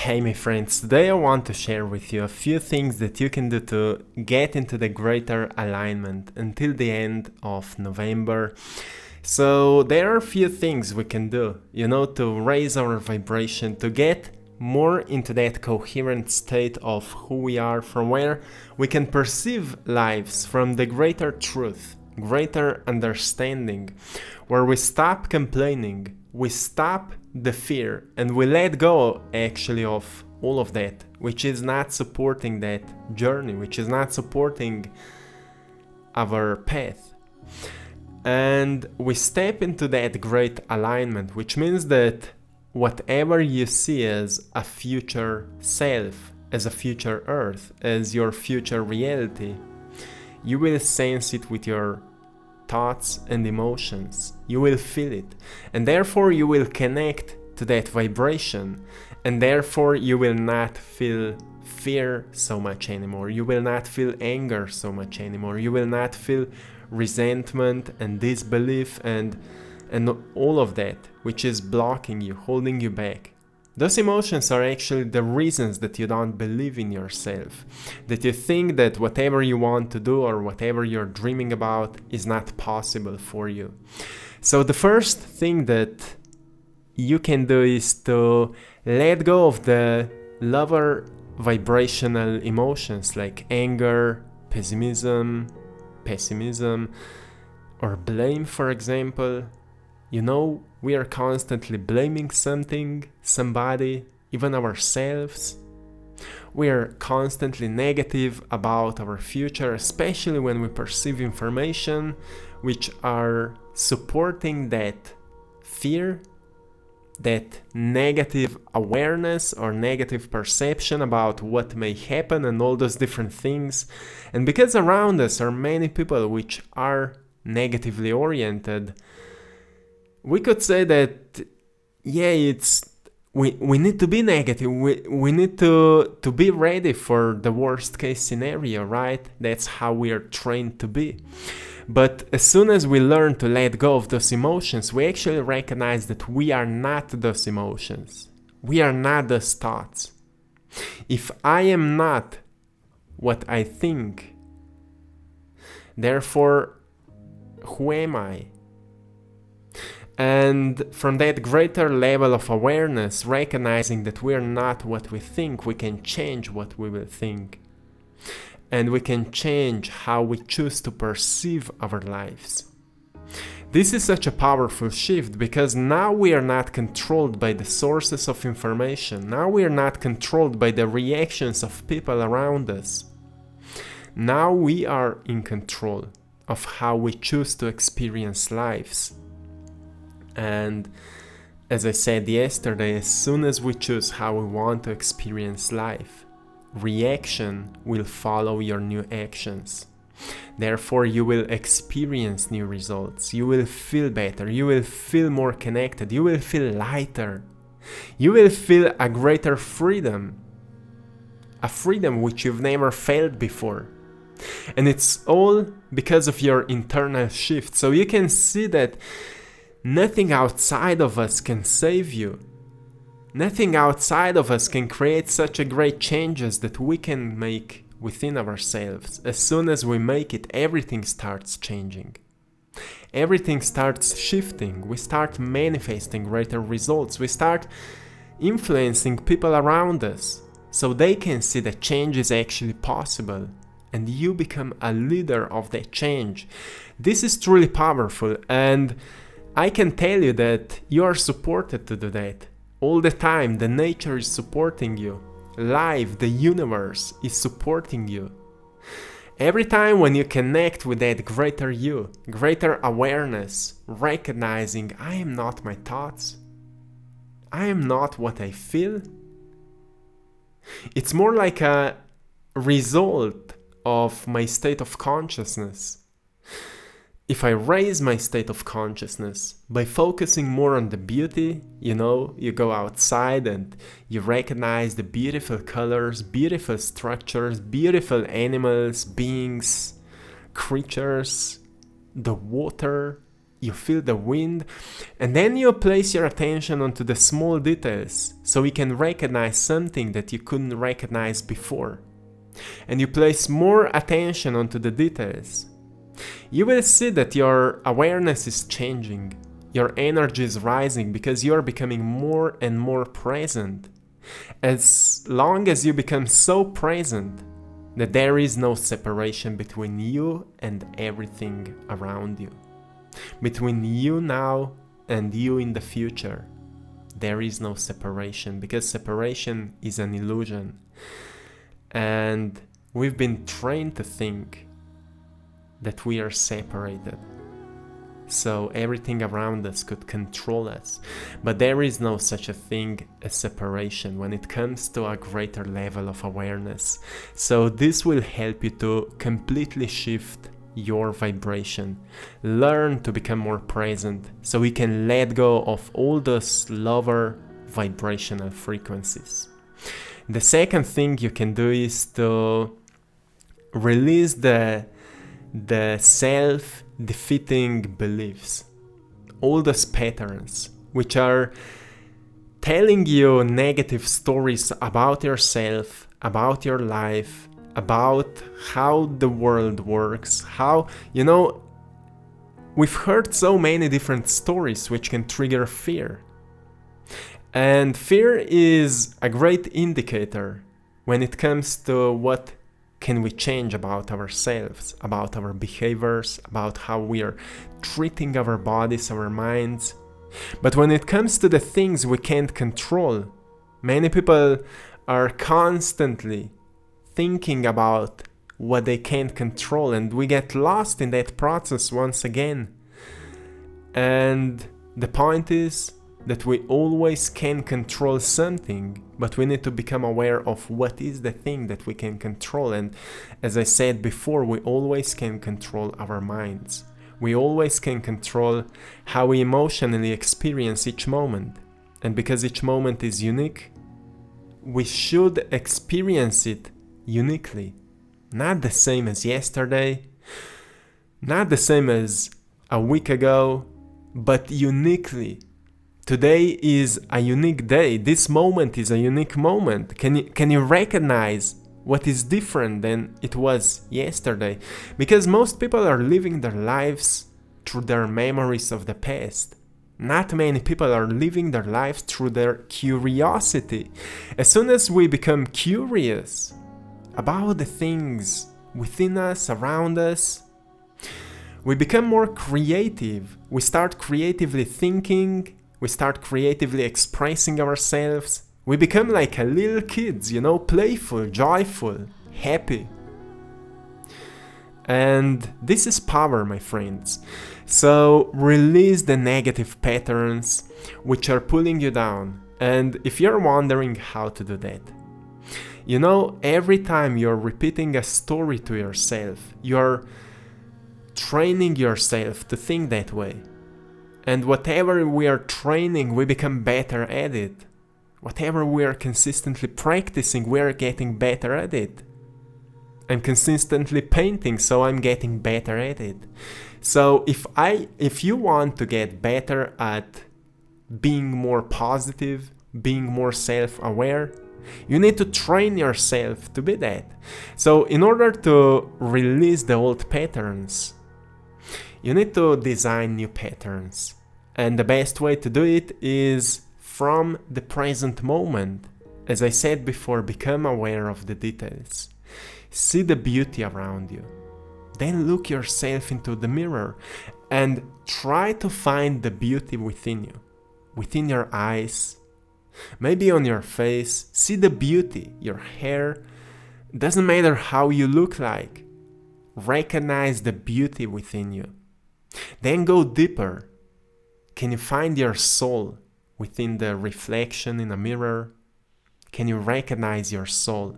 Hey my friends, today I want to share with you a few things that you can do to get into the greater alignment until the end of November. So there are a few things we can do, to raise our vibration, to get more into that coherent state of who we are, from where we can perceive lives from the greater truth, greater understanding, where we stop complaining, we stop the fear, and we let go actually of all of that, which is not supporting that journey, which is not supporting our path. And we step into that great alignment, which means that whatever you see as a future self, as a future earth, as your future reality, you will sense it with your thoughts and emotions. You will feel it, and therefore you will connect to that vibration, and therefore you will not feel fear so much anymore. You will not feel anger so much anymore. You will not feel resentment and disbelief and all of that which is blocking you, holding you back. Those emotions are actually the reasons that you don't believe in yourself, that you think that whatever you want to do or whatever you're dreaming about is not possible for you. So the first thing that you can do is to let go of the lower vibrational emotions like anger, pessimism, or blame, for example. We are constantly blaming something, somebody, even ourselves. We are constantly negative about our future, especially when we perceive information which are supporting that fear, that negative awareness or negative perception about what may happen and all those different things. And because around us are many people which are negatively oriented, we could say that, we need to be negative. We need to be ready for the worst case scenario, right? That's how we are trained to be. But as soon as we learn to let go of those emotions, we actually recognize that we are not those emotions. We are not those thoughts. If I am not what I think, therefore, who am I? And from that greater level of awareness, recognizing that we are not what we think, we can change what we will think. And we can change how we choose to perceive our lives. This is such a powerful shift because now we are not controlled by the sources of information. Now we are not controlled by the reactions of people around us. Now we are in control of how we choose to experience lives. And as I said yesterday, as soon as we choose how we want to experience life, reaction will follow your new actions. Therefore, you will experience new results. You will feel better. You will feel more connected. You will feel lighter. You will feel a greater freedom. A freedom which you've never felt before. And it's all because of your internal shift. So you can see that nothing outside of us can save you. Nothing outside of us can create such a great changes that we can make within ourselves. As soon as we make it, everything starts changing. Everything starts shifting. We start manifesting greater results. We start influencing people around us so they can see that change is actually possible. And you become a leader of that change. This is truly powerful, and I can tell you that you are supported to do that. All the time, the nature is supporting you. Life, the universe is supporting you. Every time when you connect with that greater you, greater awareness, recognizing I am not my thoughts, I am not what I feel, it's more like a result of my state of consciousness. If I raise my state of consciousness by focusing more on the beauty, you go outside and you recognize the beautiful colors, beautiful structures, beautiful animals, beings, creatures, the water, you feel the wind, and then you place your attention onto the small details so you can recognize something that you couldn't recognize before. And you place more attention onto the details. You will see that your awareness is changing, your energy is rising because you are becoming more and more present. As long as you become so present that there is no separation between you and everything around you. Between you now and you in the future, there is no separation, because separation is an illusion. And we've been trained to think that we are separated, so everything around us could control us. But there is no such a thing as separation when it comes to a greater level of awareness. So this will help you to completely shift your vibration. Learn to become more present so we can let go of all those lower vibrational frequencies. The second thing you can do is to release the self-defeating beliefs, all those patterns which are telling you negative stories about yourself, about your life, about how the world works, we've heard so many different stories which can trigger fear. And fear is a great indicator when it comes to what can we change about ourselves, about our behaviors, about how we are treating our bodies, our minds. But when it comes to the things we can't control, many people are constantly thinking about what they can't control, and we get lost in that process once again. And the point is that we always can control something, but we need to become aware of what is the thing that we can control. And as I said before, we always can control our minds. We always can control how we emotionally experience each moment. And because each moment is unique, we should experience it uniquely. Not the same as yesterday, not the same as a week ago, but uniquely. Today is a unique day. This moment is a unique moment. Can you recognize what is different than it was yesterday? Because most people are living their lives through their memories of the past. Not many people are living their lives through their curiosity. As soon as we become curious about the things within us, around us, we become more creative. We start creatively thinking. We start creatively expressing ourselves. We become like a little kids, playful, joyful, happy. And this is power, my friends. So release the negative patterns which are pulling you down. And if you're wondering how to do that, every time you're repeating a story to yourself, you're training yourself to think that way. And whatever we are training, we become better at it. Whatever we are consistently practicing, we are getting better at it. I'm consistently painting, so I'm getting better at it. So if you want to get better at being more positive, being more self-aware, you need to train yourself to be that. So in order to release the old patterns, you need to design new patterns. And the best way to do it is from the present moment. As I said before, become aware of the details. See the beauty around you. Then look yourself into the mirror and try to find the beauty within you, within your eyes, maybe on your face. See the beauty, your hair. Doesn't matter how you look like. Recognize the beauty within you. Then go deeper. Can you find your soul within the reflection in a mirror? Can you recognize your soul?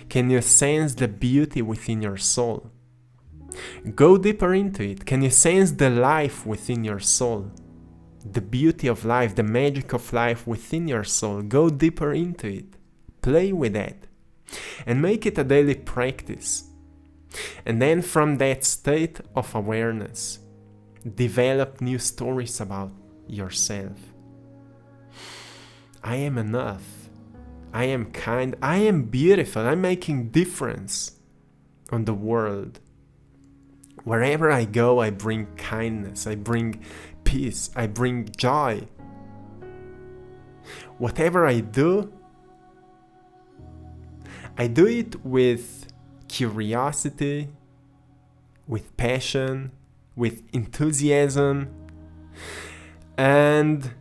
Can you sense the beauty within your soul? Go deeper into it. Can you sense the life within your soul? The beauty of life, the magic of life within your soul. Go deeper into it. Play with that. And make it a daily practice. And then from that state of awareness, develop new stories about yourself. I am enough. I am kind. I am beautiful. I'm making difference on the world. Wherever I go, I bring kindness. I bring peace. I bring joy. Whatever I do it with curiosity, with passion, with enthusiasm, and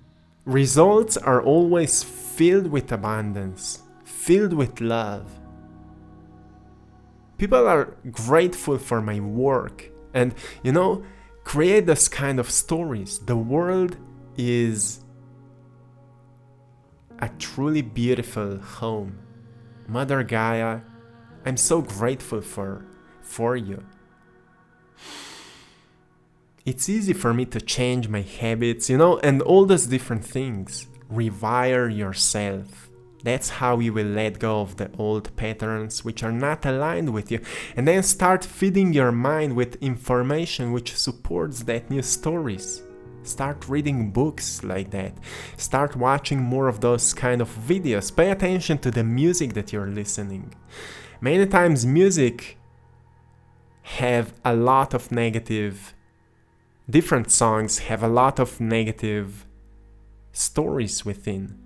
results are always filled with abundance, filled with love. People are grateful for my work and, create this kind of stories. The world is a truly beautiful home. Mother Gaia, I'm so grateful for you. It's easy for me to change my habits, and all those different things. Rewire yourself. That's how you will let go of the old patterns which are not aligned with you, and then start feeding your mind with information which supports that new stories. Start reading books like that. Start watching more of those kind of videos. Pay attention to the music that you're listening. Many times music have a lot of different songs have a lot of negative stories within.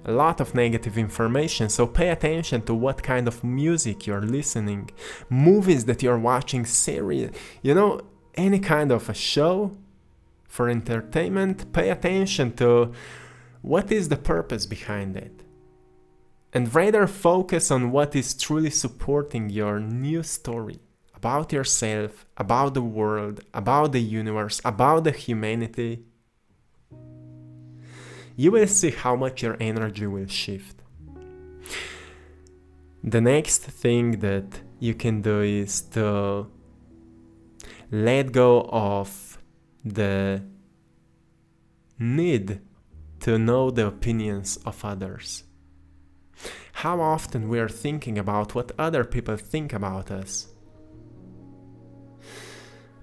A lot of negative information, so pay attention to what kind of music you're listening, movies that you're watching, series, any kind of a show for entertainment. Pay attention to what is the purpose behind it, and rather focus on what is truly supporting your new story about yourself, about the world, about the universe, about the humanity. You will see how much your energy will shift. The next thing that you can do is to let go of the need to know the opinions of others. How often we are thinking about what other people think about us.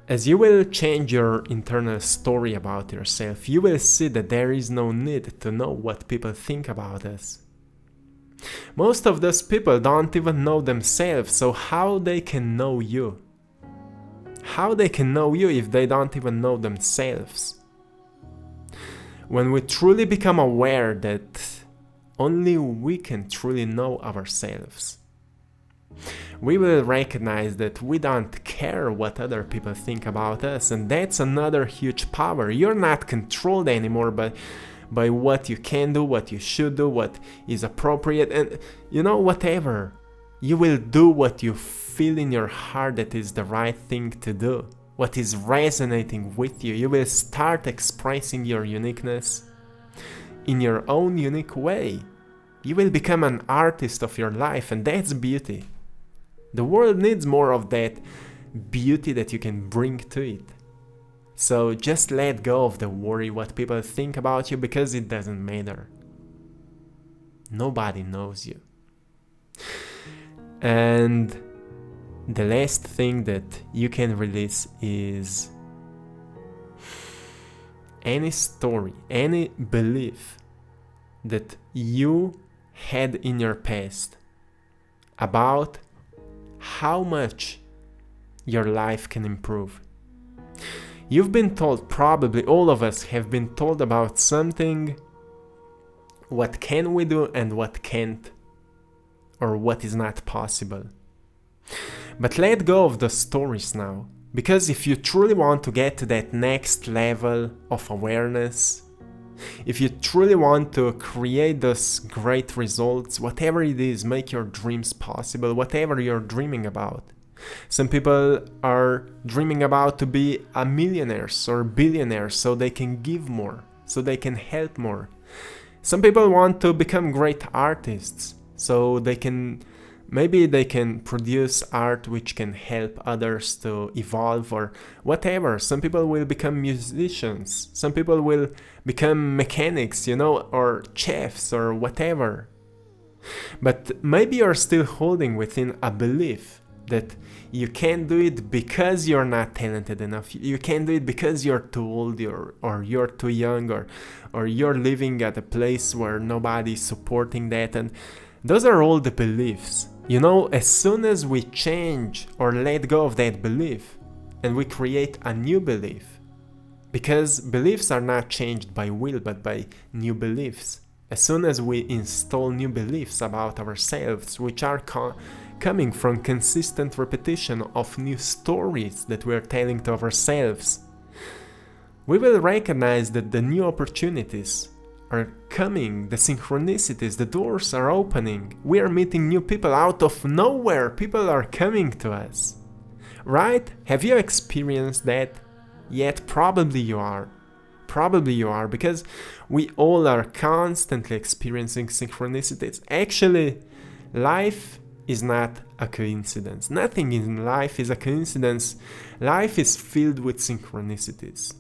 As you will change your internal story about yourself, you will see that there is no need to know what people think about us. Most of those people don't even know themselves, so how they can know you? How they can know you if they don't even know themselves? When we truly become aware that only we can truly know ourselves, we will recognize that we don't care what other people think about us, and that's another huge power. You're not controlled anymore by what you can do, what you should do, what is appropriate, and whatever. You will do what you feel in your heart that is the right thing to do, what is resonating with you. You will start expressing your uniqueness in your own unique way. You will become an artist of your life, and that's beauty. The world needs more of that beauty that you can bring to it. So just let go of the worry what people think about you, because it doesn't matter. Nobody knows you. And the last thing that you can release is any story, any belief that you had in your past about how much your life can improve. You've been told, probably all of us have been told about something, what can we do and what can't, or what is not possible. But let go of the stories now, because if you truly want to get to that next level of awareness, if you truly want to create those great results, whatever it is, make your dreams possible, whatever you're dreaming about. Some people are dreaming about to be a millionaires or billionaires so they can give more, so they can help more. Some people want to become great artists so maybe they can produce art which can help others to evolve or whatever. Some people will become musicians. Some people will become mechanics, or chefs or whatever. But maybe you're still holding within a belief that you can't do it because you're not talented enough. You can't do it because you're too old or you're too young or you're living at a place where nobody's supporting that. And those are all the beliefs. As soon as we change or let go of that belief and we create a new belief, because beliefs are not changed by will but by new beliefs. As soon as we install new beliefs about ourselves, which are coming from consistent repetition of new stories that we are telling to ourselves, we will recognize that the new opportunities are coming, the synchronicities, the doors are opening. We are meeting new people out of nowhere. People are coming to us. Right? Have you experienced that yet? Probably you are. Probably you are, because we all are constantly experiencing synchronicities. Actually, life is not a coincidence. Nothing in life is a coincidence. Life is filled with synchronicities.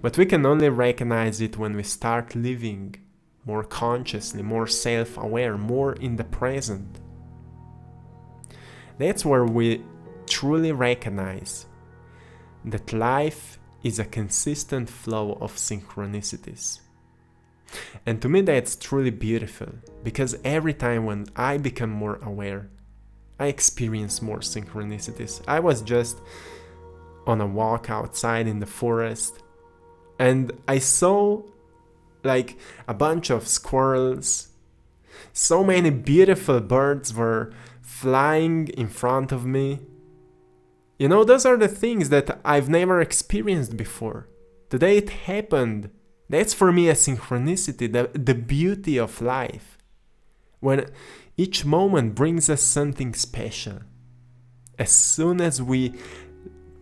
But we can only recognize it when we start living more consciously, more self-aware, more in the present. That's where we truly recognize that life is a consistent flow of synchronicities. And to me that's truly beautiful, because every time when I become more aware, I experience more synchronicities. I was just on a walk outside in the forest, and I saw like a bunch of squirrels. So many beautiful birds were flying in front of me. Those are the things that I've never experienced before. Today it happened. That's for me a synchronicity, the beauty of life. When each moment brings us something special. As soon as we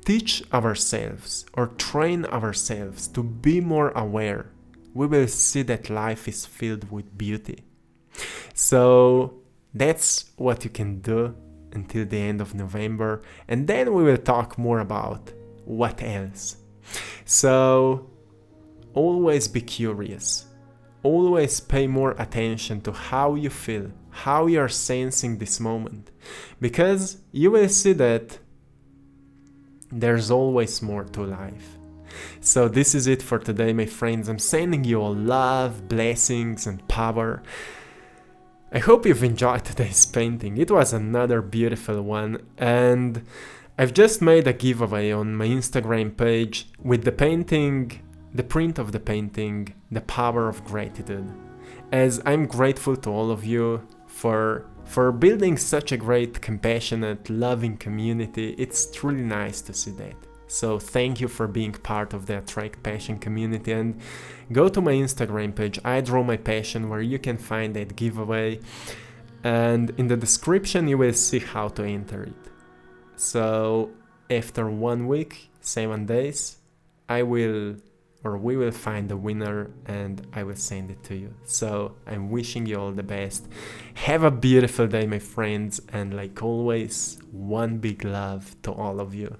teach ourselves or train ourselves to be more aware, we will see that life is filled with beauty. So that's what you can do until the end of November, and then we will talk more about what else. So always be curious. Always pay more attention to how you feel, how you are sensing this moment, because you will see that there's always more to life. So this is it for today, my friends. I'm sending you all love, blessings, and power. I hope you've enjoyed today's painting. It was another beautiful one, and I've just made a giveaway on my Instagram page with the painting, the print of the painting, The Power of Gratitude. As I'm grateful to all of you for building such a great, compassionate, loving community. It's truly nice to see that. So thank you for being part of the AttractPassion community, and go to my Instagram page, I Draw My Passion, where you can find that giveaway, and in the description you will see how to enter it. So after 1 week, 7 days, we will find the winner and I will send it to you. So I'm wishing you all the best. Have a beautiful day, my friends, and like always, one big love to all of you.